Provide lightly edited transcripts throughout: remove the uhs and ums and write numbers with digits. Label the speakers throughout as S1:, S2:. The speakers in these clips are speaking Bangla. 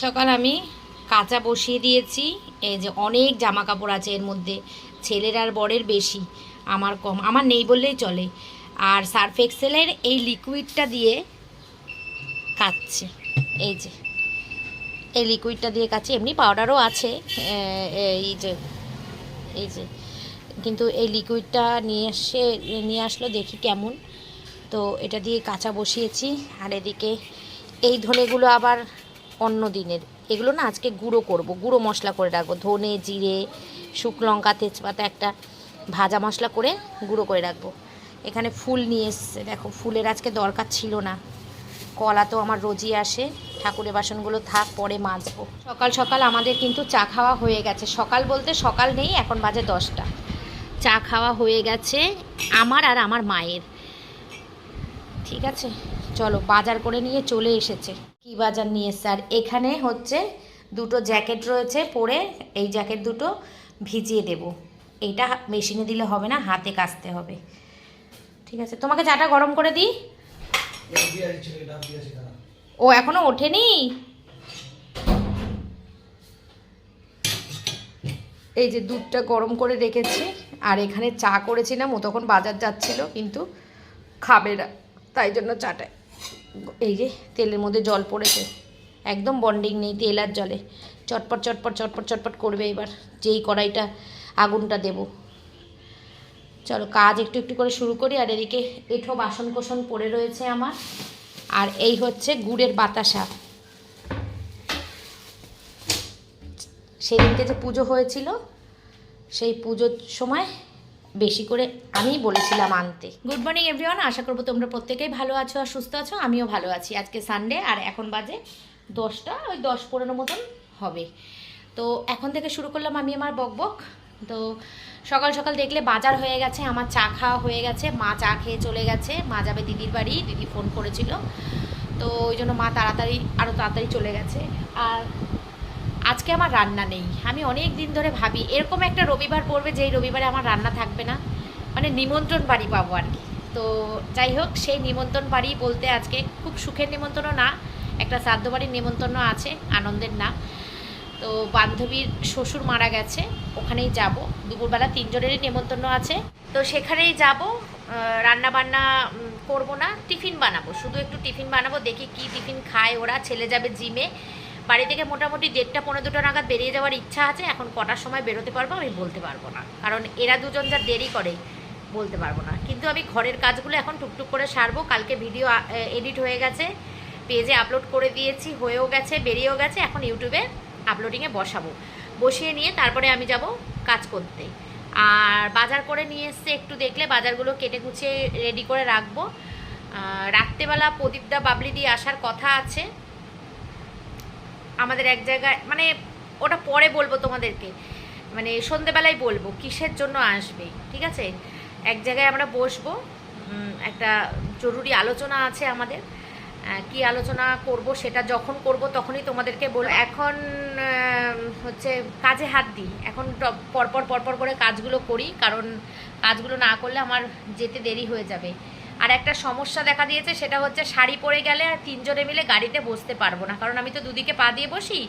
S1: সকাল আমি কাঁচা বসিয়ে দিয়েছি। এই যে অনেক জামা কাপড় আছে এর মধ্যে, ছেলের আর বরের বেশি, আমার কম, আমার নেই বললেই চলে। আর সার্ফ এক্সেলের এই লিকুইডটা দিয়ে কাচ্ছি। এই যে এই লিকুইডটা দিয়ে কাচ্ছি, এমনি পাউডারও আছে। এই যে এই যে কিন্তু এই লিকুইডটা নিয়ে আসলো, দেখি কেমন। তো এটা দিয়ে কাঁচা বসিয়েছি। আর এদিকে এই ধনেগুলো আবার অন্য দিনের, এগুলো না আজকে গুঁড়ো করব, গুঁড়ো মশলা করে রাখবো। ধনে, জিরে, শুকনো লঙ্কা, তেজপাতা একটা ভাজা মশলা করে গুঁড়ো করে রাখবো। এখানে ফুল নিয়ে এসছে, দেখো ফুলের আজকে দরকার ছিল না। কলা তো আমার রোজই আসে, ঠাকুরের বাসনগুলো থাক, পরে মাজবো। সকাল সকাল আমাদের কিন্তু চা খাওয়া হয়ে গেছে। সকাল বলতে সকাল নেই, এখন বাজে 10টা। চা খাওয়া হয়ে গেছে আমার আর আমার মায়ের। ঠিক আছে, চলো বাজার করে নিয়ে চলে এসেছে। কি বাজার নিয়ে এসছে? আর এখানে হচ্ছে দুটো জ্যাকেট রয়েছে পরে, এই জ্যাকেট দুটো ভিজিয়ে দেব। এইটা মেশিনে দিলে হবে না, হাতে কাচতে হবে। ঠিক আছে, তোমাকে চাটা গরম করে দিই। ও এখনো ওঠেনি। এই যে দুধটা গরম করে রেখেছি, আর এখানে চা করেছিলাম, ও তখন বাজার যাচ্ছিল কিন্তু খাবে না, তাই জন্য চাটা। এই যে তেলের মধ্যে জল পড়েছে, একদম বন্ডিং নেই তেল আর জলে, চটপট চটপট চটপট চটপট করবে এবার, যেই কড়াইটা আগুনটা দেব। চলো কাজ একটু একটু করে শুরু করি। আর এদিকে এঁঠো বাসন কোসন পড়ে রয়েছে আমার। আর এই হচ্ছে গুড়ের বাতাসা, সেদিনকে যে পুজো হয়েছিল, সেই পুজোর সময় বেশি করে আমি বলেছিলাম আনতে। গুড মর্নিং এভরিওয়ান, আশা করবো তোমরা প্রত্যেকেই ভালো আছো আর সুস্থ আছো। আমিও ভালো আছি। আজকে সানডে, আর এখন বাজে 10টা, ওই 10-15 মতন হবে। তো এখন থেকে শুরু করলাম আমি আমার বকবক। তো সকাল সকাল দেখলে বাজার হয়ে গেছে, আমার চা খাওয়া হয়ে গেছে। মা চা খেয়ে চলে গেছে, মা যাবে দিদির বাড়ি, দিদি ফোন করেছিল, তো ওই জন্য মা আরও তাড়াতাড়ি চলে গেছে। আর আজকে আমার রান্না নেই। আমি অনেক দিন ধরে ভাবি এরকম একটা রবিবার পড়বে যেই রবিবারে আমার রান্না থাকবে না, মানে নিমন্ত্রণ বাড়ি পাবো আর কি। তো যাই হোক, সেই নিমন্ত্রণ বাড়ি বলতে আজকে খুব সুখের নিমন্ত্রণও না, একটা শ্রাদ্ধ বাড়ির নিমন্ত্রণ আছে, আনন্দের না। তো বান্ধবীর শ্বশুর মারা গেছে, ওখানেই যাব। দুপুরবেলা 3 জনেরই নিমন্ত্রণ আছে, তো সেখানেই যাব। রান্না বান্না করবো না, টিফিন বানাবো, শুধু একটু টিফিন বানাবো। দেখি কি টিফিন খায় ওরা। ছেলে যাবে জিমে, বাড়ি থেকে মোটামুটি 1:30-1:45 নাগাদ বেরিয়ে যাওয়ার ইচ্ছা আছে। এখন কটার সময় বেরোতে পারবো আমি বলতে পারবো না, কারণ এরা দুজন যা দেরি করে বলতে পারবো না। কিন্তু আমি ঘরের কাজগুলো এখন টুকটুক করে সারবো। কালকে ভিডিও এডিট হয়ে গেছে, পেজে আপলোড করে দিয়েছি, হয়েও গেছে, বেরিয়েও গেছে। এখন ইউটিউবে আপলোডিংয়ে বসিয়ে নিয়ে তারপরে আমি যাব কাজ করতে। আর বাজার করে নিয়ে এসছে, একটু দেখলে বাজারগুলো কেটে গুছিয়ে রেডি করে রাখবো। রাত্রেবেলা প্রদীপদা বাবলি দিয়ে আসার কথা আছে আমাদের এক জায়গায়, মানে ওটা পরে বলবো তোমাদেরকে, মানে সন্ধেবেলায় বলবো কিসের জন্য আসবে। ঠিক আছে, এক জায়গায় আমরা বসবো, একটা জরুরি আলোচনা আছে আমাদের। কি আলোচনা করব সেটা যখন করব তখনই তোমাদেরকে বলবো। এখন হচ্ছে কাজে হাত দিই, এখন পরপর করে কাজগুলো করি, কারণ কাজগুলো না করলে আমার যেতে দেরি হয়ে যাবে। আর একটা সমস্যা দেখা দিয়েছে, সেটা হচ্ছে শাড়ি পরে গেলে আর 3 জনে মিলে গাড়িতে বসতে পারবো না, কারণ আমি তো দুদিকে পা দিয়ে বসি।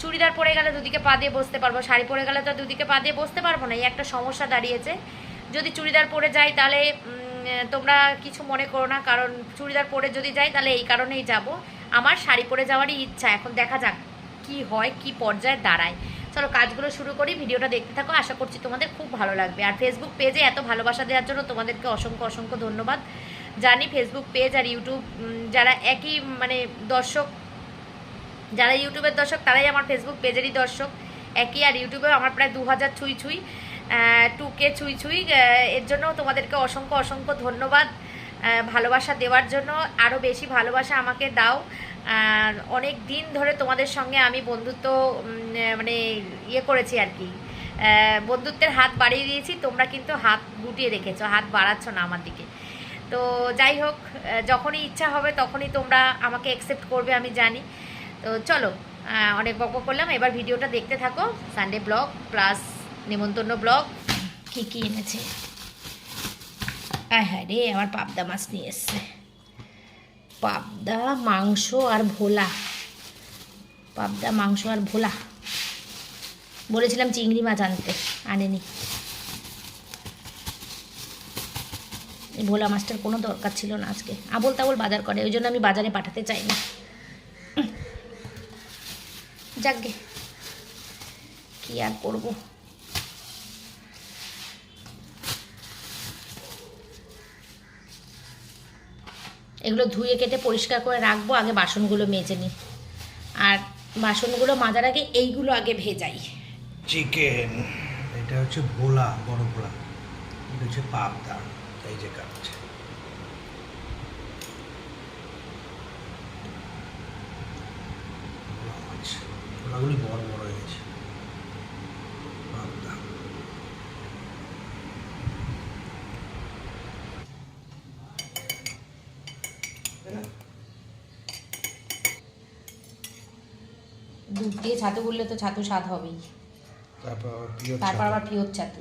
S1: চুড়িদার পরে গেলে দুদিকে পা দিয়ে বসতে পারবো, শাড়ি পরে গেলে তো দুদিকে পা দিয়ে বসতে পারবো না। এই একটা সমস্যা দাঁড়িয়েছে। যদি চুড়িদার পরে যাই তাহলে তোমরা কিছু মনে করো না, কারণ চুড়িদার পরে যদি যাই তাহলে এই কারণেই যাব। আমার শাড়ি পরে যাওয়ারই ইচ্ছা, এখন দেখা যাক কি হয়, কি পর্যায়ে দাঁড়ায়। চলো কাজগুলো শুরু করি, ভিডিওটা দেখতে থাকো, আশা করছি তোমাদের খুব ভালো লাগবে। আর ফেসবুক পেজে এত ভালোবাসা দেওয়ার জন্য তোমাদেরকে অসংখ্য অসংখ্য ধন্যবাদ। জানি ফেসবুক পেজ আর ইউটিউব যারা একই, মানে দর্শক, যারা ইউটিউবের দর্শক তারাই আমার ফেসবুক পেজেরই দর্শক একই। আর ইউটিউবে আমার প্রায় 2000 ছুঁই 2K ছুঁই। এর জন্য তোমাদেরকে অসংখ্য অসংখ্য ধন্যবাদ ভালোবাসা দেওয়ার জন্য। আরও বেশি ভালোবাসা আমাকে দাও। অনেক দিন ধরে তোমাদের সঙ্গে আমি বন্ধুত্ব মানে করেছি আর কি, বন্ধুত্বের হাত বাড়িয়ে দিয়েছি। তোমরা কিন্তু হাত গুটিয়ে রেখেছো, হাত বাড়াচ্ছ না আমার দিকে। তো যাই হোক, যখনই ইচ্ছা হবে তখনই তোমরা আমাকে অ্যাকসেপ্ট করবে আমি জানি। তো চলো, অনেক বকবক করলাম, এবার ভিডিওটা দেখতে থাকো। সানডে ব্লগ প্লাস নিমন্ত্রণ ব্লগ। কী কী এনেছে? হ্যাঁ রে, আমার পাবদা মাছ নিয়ে এসছে, পাবদা মাংস আর ভোলা। পাবদা মাংস আর ভোলা। বলেছিলাম চিংড়ি মাছ আনতে, আনেনি। এই ভোলা মাছটার কোনো দরকার ছিল না আজকে, আবোল তাবোল বাজার করে, ওই জন্য আমি বাজারে পাঠাতে চাই না। যাকগে, কি আর করবো। এগুলো ধুয়ে কেটে পরিষ্কার করে রাখবো, আগে বাসনগুলো মেজে নিই। আর বাসনগুলো মাজার আগে এইগুলো আগে ভেজাই।
S2: চিকেন, এটা হচ্ছে ভোলা, বড় ভোলা, এটা হচ্ছে পাবদা, এই যে কাটছে। ভোলা মাছ, ভোলাগুলি বড় বড় হয়ে গেছে। পাবদা,
S1: দুধ দিয়ে ছাতু করলে তো ছাতু স্বাদ হবেই, তারপর আবার পিওর ছাতু।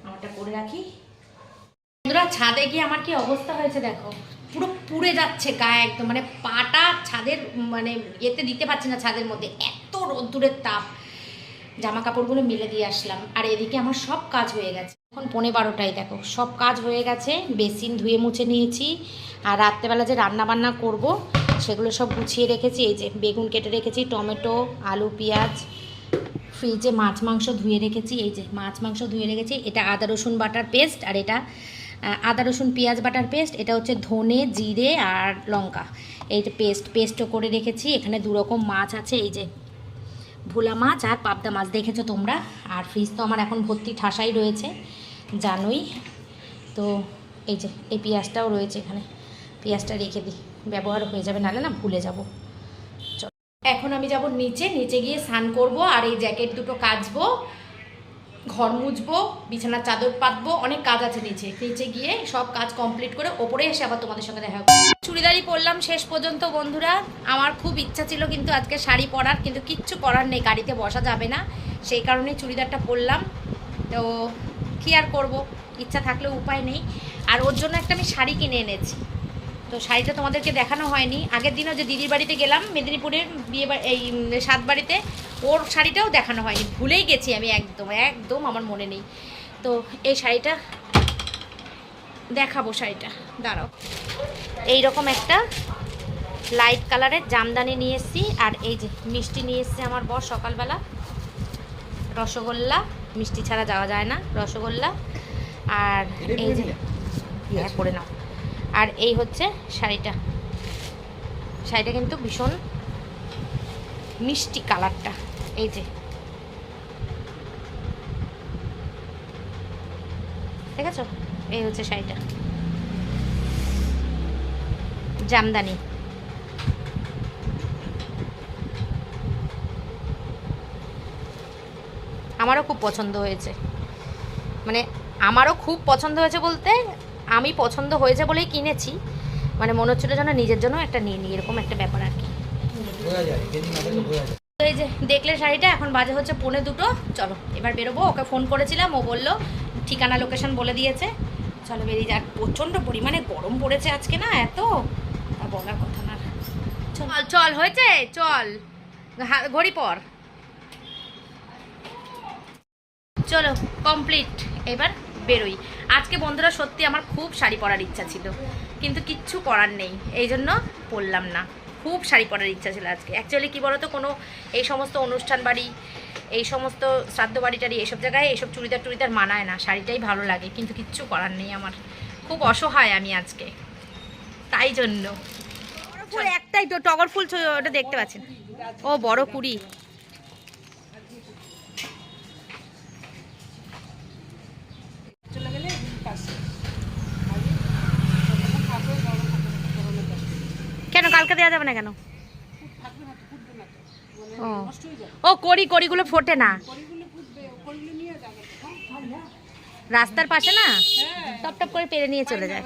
S1: আমারটা করে রাখি। বন্ধুরা, ছাদে গিয়ে আমার কি অবস্থা হয়েছে দেখো, পুরো পুড়ে যাচ্ছে গায়ে একদম, মানে পাটা ছাদের মানে এতে দিতে পারছি না, ছাদের মধ্যে এত রোদ্দুরের তাপ। জামা কাপড়গুলো মেলে দিয়ে আসলাম, আর এদিকে আমার সব কাজ হয়ে গেছে। এখন 11:30, দেখো সব কাজ হয়ে গেছে। বেসিন ধুয়ে মুছে নিয়েছি, আর রাত্রেবেলা যে রান্না বান্না করব সেগুলো সব গুছিয়ে রেখেছি। এই যে বেগুন কেটে রেখেছি, টমেটো, আলু, পেঁয়াজ। ফ্রিজে মাছ মাংস ধুয়ে রেখেছি, এই যে মাছ মাংস ধুয়ে রেখেছি। এটা আদা রসুন বাটার পেস্ট, আর এটা আদা রসুন পেঁয়াজ বাটার পেস্ট। এটা হচ্ছে ধনে, জিরে আর লঙ্কা, এইটা পেস্টও করে রেখেছি। এখানে 2 রকম মাছ আছে, এই যে ভোলা মাছ আর পাবদা মাছ, দেখেছো তোমরা। আর ফ্রিজ তো আমার এখন ভর্তি ঠাসাই রয়েছে, জানোই তো। এই যে এই পেঁয়াজটাও রয়েছে এখানে, পেঁয়াজটা রেখে দিই, ব্যবহার হয়ে যাবে, নাহলে না ভুলে যাব। চলো, এখন আমি যাব নিচে গিয়ে স্নান করব, আর এই জ্যাকেট দুটো কাচবো, ঘর মুছবো, বিছানার চাদর পাতবো, অনেক কাজ আছে নিচে গিয়ে সব কাজ কমপ্লিট করে ওপরে এসে আবার তোমাদের সঙ্গে দেখা হবে। চুড়িদারই পরলাম শেষ পর্যন্ত বন্ধুরা। আমার খুব ইচ্ছা ছিল কিন্তু আজকে শাড়ি পরার, কিন্তু কিচ্ছু করার নেই, গাড়িতে বসা যাবে না, সেই কারণে চুড়িদারটা পরলাম। তো কী আর করবো, ইচ্ছা থাকলেও উপায় নেই। আর ওর জন্য একটা আমি শাড়ি কিনে এনেছি, তো শাড়িটা তোমাদেরকে দেখানো হয়নি। আগের দিনও যে দিদির বাড়িতে গেলাম মেদিনীপুরের এই 7 বাড়িতে, ওর শাড়িটাও দেখানো হয়নি, ভুলেই গেছি আমি, একদম আমার মনে নেই। তো এই শাড়িটা দেখাবো, শাড়িটা দাঁড়াও। এইরকম একটা লাইট কালারের জামদানি নিয়ে এসেছি, আর এই যে মিষ্টি নিয়ে এসছে আমার বর সকালবেলা, রসগোল্লা, মিষ্টি ছাড়া যাওয়া যায় না, রসগোল্লা। আর এই যে পরে নাও। আর এই হচ্ছে শাড়িটা কিন্তু ভীষণ মিষ্টি কালারটা, এই যে ঠিক আছে। এই হচ্ছে শাড়িটা, জামদানি। আমারও খুব পছন্দ হয়েছে, মানে আমারও খুব পছন্দ হয়েছে বলতে আমি পছন্দ হয়েছে বলেই কিনেছি, মানে মনে হচ্ছিল যেন নিজের জন্য একটা নিয়ে নিই, এরকম একটা ব্যাপার আর কি। এই যে দেখলে শাড়িটা, এখন বাজে হচ্ছে 1:45। চলো এবার বেরোবো। ওকে ফোন করেছিলাম, ও বললো ঠিকানা লোকেশন বলে দিয়েছে, চলো বেরিয়ে যাক। প্রচণ্ড পরিমাণে গরম পড়েছে আজকে না, এত বলার কথা না। চল হয়েছে, চল ঘড়ি পর, চলো কমপ্লিট, এবার বেরোই। আজকে বন্ধুরা সত্যি আমার খুব শাড়ি পরার ইচ্ছা ছিল, কিন্তু কিচ্ছু করার নেই, এই জন্য পরলাম না। খুব শাড়ি পরার ইচ্ছা ছিল আজকে। অ্যাকচুয়ালি কী বলো তো, কোনো এই সমস্ত অনুষ্ঠান বাড়ি, এই সমস্ত শ্রাদ্ধ বাড়ি টাড়ি, এইসব জায়গায় এইসব চুড়িদার মানায় না, শাড়িটাই ভালো লাগে, কিন্তু কিচ্ছু করার নেই আমার। খুব অসহায় আমি আজকে, তাই জন্য। একটাই তো টগর ফুল, ওটা দেখতে পাচ্ছেন, ও বড় কুড়ি। কেন কালকে দেওয়া যাবে না কেন? ও কড়িগুলো ফোটে না রাস্তার পাশে না, টপ টপ করে পেরে নিয়ে চলে যায়।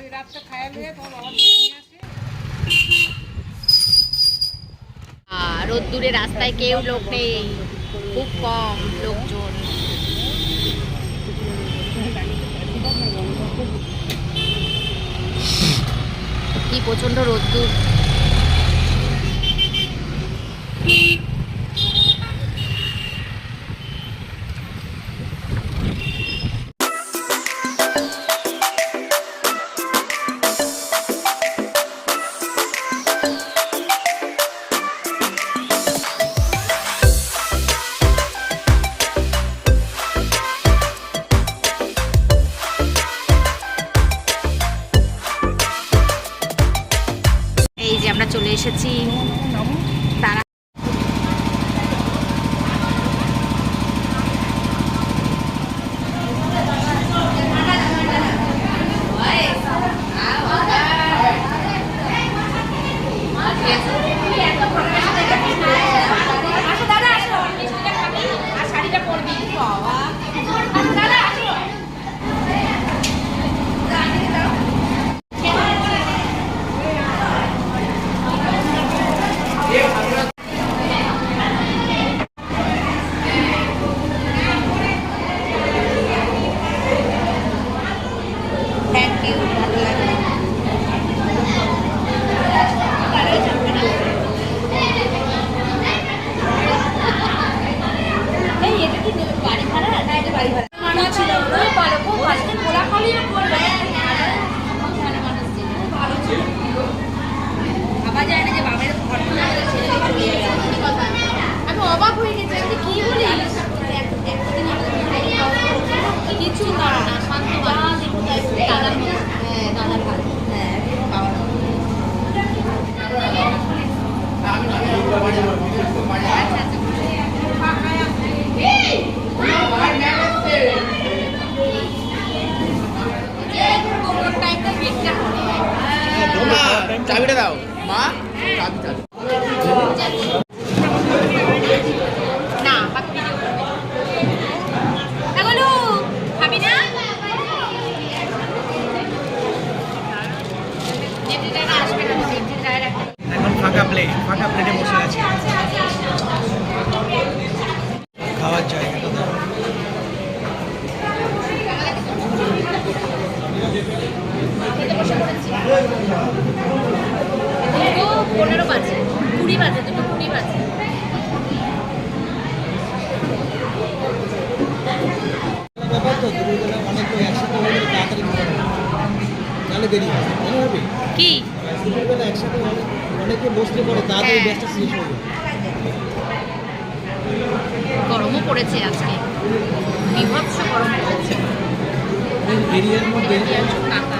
S1: রোদ্দুরে রাস্তায় কেউ লোক নেই, খুব কম লোকজন। কি প্রচণ্ড রোদ্দুর। এই যে আমরা চলে এসেছি তারা। থ্যাংক ইউ, ভালো লাগলো। এই এটা কি বাড়ি ভাড়া? না এটা বাড়ি ভাড়া। মানুষ ছিল না, ভালো খুব ভালো। পোলা খালিও করবে। ভালো মানুষ ছিল, ভালো ছিল। ভাবা যায় না যে বাবার ঘটনা ছেড়ে দিয়ে চলে যাবে। আমি অবাক হয়ে গেছি, আমি কি বলি একদিন কিছু না না শান্ত দাদার মতো। হ্যাঁ দাদার ভালো। হ্যাঁ বাবার
S3: চাবিটা দাও মা, চাবি
S1: না এগুলো খাবি না? আসবে না,
S2: এখন ফাঁকা প্লেটে বসে আছি। খাওয়ার জায়গাটা দাও।
S1: দুটো 15 বাজে, 20 বাজে, দুটো 20 বাজে।
S3: ব্যাপার তো দুপুরবেলা অনেক একসাথে হলে তাড়াতাড়ি খাওয়া তাহলে দেরি হয়, মনে হবে
S1: কি
S3: দুপুরবেলা একসাথে অনেকে বসতে পারে তাড়াতাড়ি
S1: হ্যাঁ।
S3: গ্যাসটা শেষ হবে।
S1: গরমও পড়েছে আজকে, বিভৎস গরম পড়েছে।
S3: এরিয়ার মধ্যে
S1: কাকা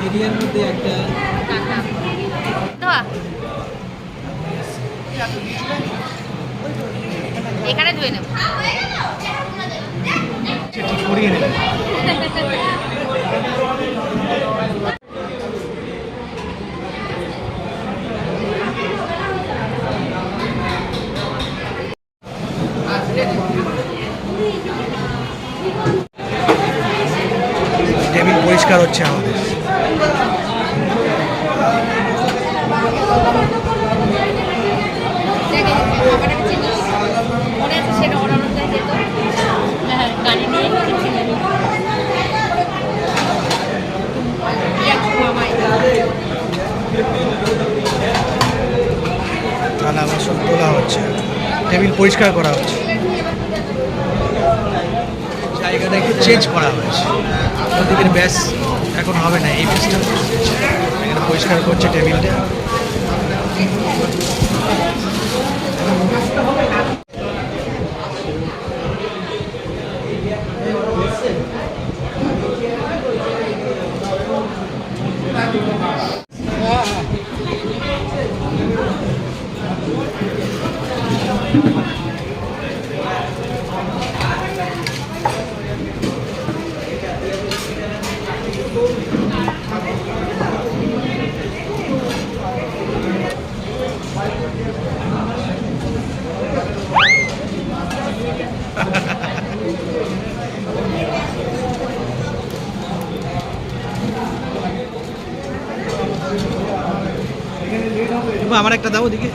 S3: এরিয়ার মধ্যে একটা
S1: কাকা দেওয়া এখানে ধুয়ে নেব।
S2: ঠিক করিয়ে নেবে। টেবিল পরিষ্কার হচ্ছে আমাদের।
S1: মনে আছে সেটা অনারতায় যেত, হ্যাঁ গাড়ি নিয়ে
S2: থালা বাসন তোলা হচ্ছে, টেবিল পরিষ্কার করা হচ্ছে, জায়গাটা একটু চেঞ্জ করা হয়েছে। ওদিকের ব্যাস এখন হবে না, এই ব্যাসটা এখানে পরিষ্কার করছে টেবিলটা। আমার একটা দাও ওদিকে।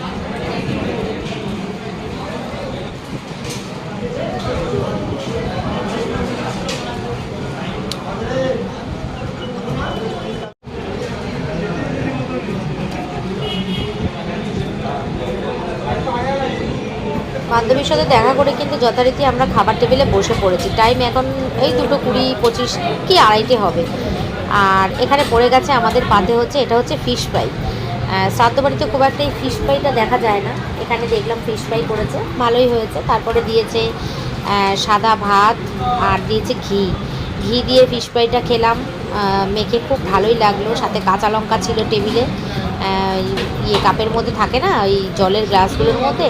S1: বান্ধবীর সাথে দেখা করে কিন্তু যথারীতি আমরা খাবার টেবিলে বসে পড়েছি। টাইম এখন এই 2:20-25 কি 2:30 হবে। আর এখানে পড়ে গেছে আমাদের পাতে হচ্ছে, এটা হচ্ছে ফিশ ফ্রাই। শ্রাদ্ধ বাড়িতে খুব একটা এই ফিশ ফ্রাইটা দেখা যায় না, এখানে দেখলাম ফিশ ফ্রাই করেছে, ভালোই হয়েছে। তারপরে দিয়েছে সাদা ভাত আর দিয়েছে ঘি দিয়ে ফিশ ফ্রাইটা খেলাম মেখে, খুব ভালোই লাগলো। সাথে কাঁচা লঙ্কা ছিল টেবিলে, কাপের মধ্যে থাকে না ওই জলের গ্লাসগুলোর মধ্যে,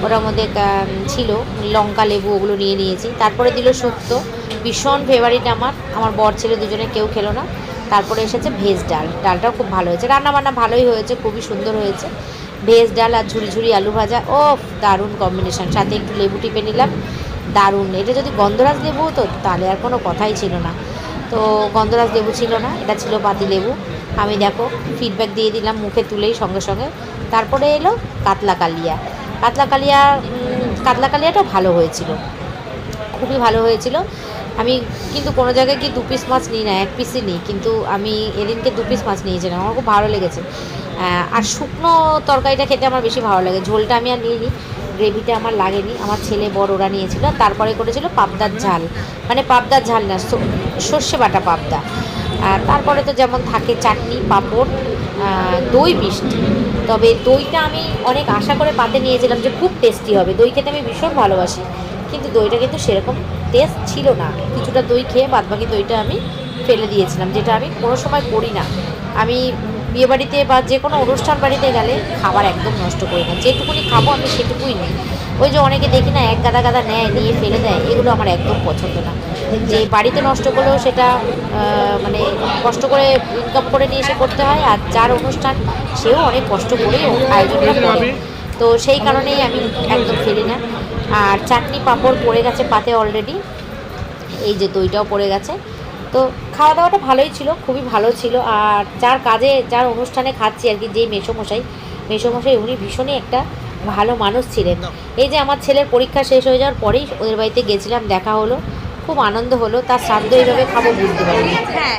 S1: ওটার মধ্যে ছিল লঙ্কা লেবু, ওগুলো নিয়ে নিয়েছি। তারপরে দিল শুক্তো, ভীষণ ফেভারিট আমার বর ছেলে দুজনে কেউ খেলো না। তারপরে এসেছে ভেজ ডালটাও খুব ভালো হয়েছে, রান্নাবান্না ভালোই হয়েছে, খুবই সুন্দর হয়েছে। ভেজ ডাল আর ঝুরি আলু ভাজা, ও দারুণ কম্বিনেশন। সাথে একটু লেবু টিপে নিলাম, দারুণ। এটা যদি গন্ধরাজ লেবু হতো তাহলে আর কোনো কথাই ছিল না, তো গন্ধরাজ লেবু ছিল না, এটা ছিল পাতি লেবু। আমি দেখো ফিডব্যাক দিয়ে দিলাম মুখে তুলেই সঙ্গে সঙ্গে। তারপরে এলো কাতলা কালিয়াটাও ভালো হয়েছিল, খুবই ভালো হয়েছিল। আমি কিন্তু কোনো জায়গায় কি 2 পিস মাছ নিই না, 1 পিসই নিই, কিন্তু আমি এদিনকে 2 পিস মাছ নিয়েছিলাম, আমার খুব ভালো লেগেছে। আর শুকনো তরকারিটা খেতে আমার বেশি ভালো লাগে, ঝোলটা আমি আর নিইনি, গ্রেভিটা আমার লাগেনি, আমার ছেলে বড় ওরা নিয়েছিল। তারপরে করেছিল পাবদার ঝাল, মানে পাবদার ঝাল না, সর্ষে বাটা পাবদা। তারপরে তো যেমন থাকে চাটনি, পাঁপড়, দই, মিষ্টি। তবে দইটা আমি অনেক আশা করে পাতে নিয়েছিলাম যে খুব টেস্টি হবে, দই খেতে আমি ভীষণ ভালোবাসি, কিন্তু দইটা কিন্তু সেরকম টেস্ট ছিল না। কিছুটা দই খেয়ে বাদবাকি দইটা আমি ফেলে দিয়েছিলাম, যেটা আমি কোনো সময় করি না। আমি বিয়েবাড়িতে বা যে কোনো অনুষ্ঠান বাড়িতে গেলে খাবার একদম নষ্ট করি না, যেটুকুনি খাবো আমি সেটুকুই নিই। ওই যে অনেকে দেখি না এক গাদা নেয়, নিয়ে ফেলে দেয়, এগুলো আমার একদম পছন্দ না। যে বাড়িতে নষ্ট করলেও সেটা মানে কষ্ট করে ইনকাম করে নিয়ে এসে করতে হয়, আর যার অনুষ্ঠান সেও অনেক কষ্ট করেই আয়োজনটা করে, তো সেই কারণেই আমি একদম ফেলি না। আর চাটনি পাঁপড় পড়ে গেছে পাতে অলরেডি, এই যে দইটাও পড়ে গেছে। তো খাওয়া দাওয়াটা ভালোই ছিল, খুবই ভালো ছিল। আর যার অনুষ্ঠানে খাচ্ছি আর কি, যেই মেসোমশাই উনি ভীষণই একটা ভালো মানুষ ছিলেন। এই যে আমার ছেলের পরীক্ষা শেষ হয়ে যাওয়ার পরেই ওদের বাড়িতে গেছিলাম, দেখা হলো, খুব আনন্দ হলো। তার শ্রাদ্ধ এইভাবে খাবো বুঝতে পারিনি। হ্যাঁ,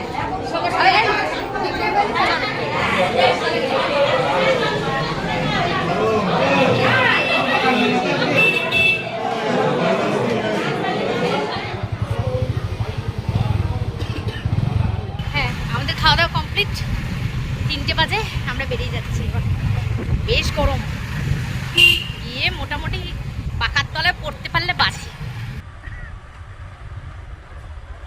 S1: আমাদের খাওয়া দাওয়া কমপ্লিট, 3টে বাজে, আমরা বেরিয়ে যাচ্ছি এবার। বেশ গরম।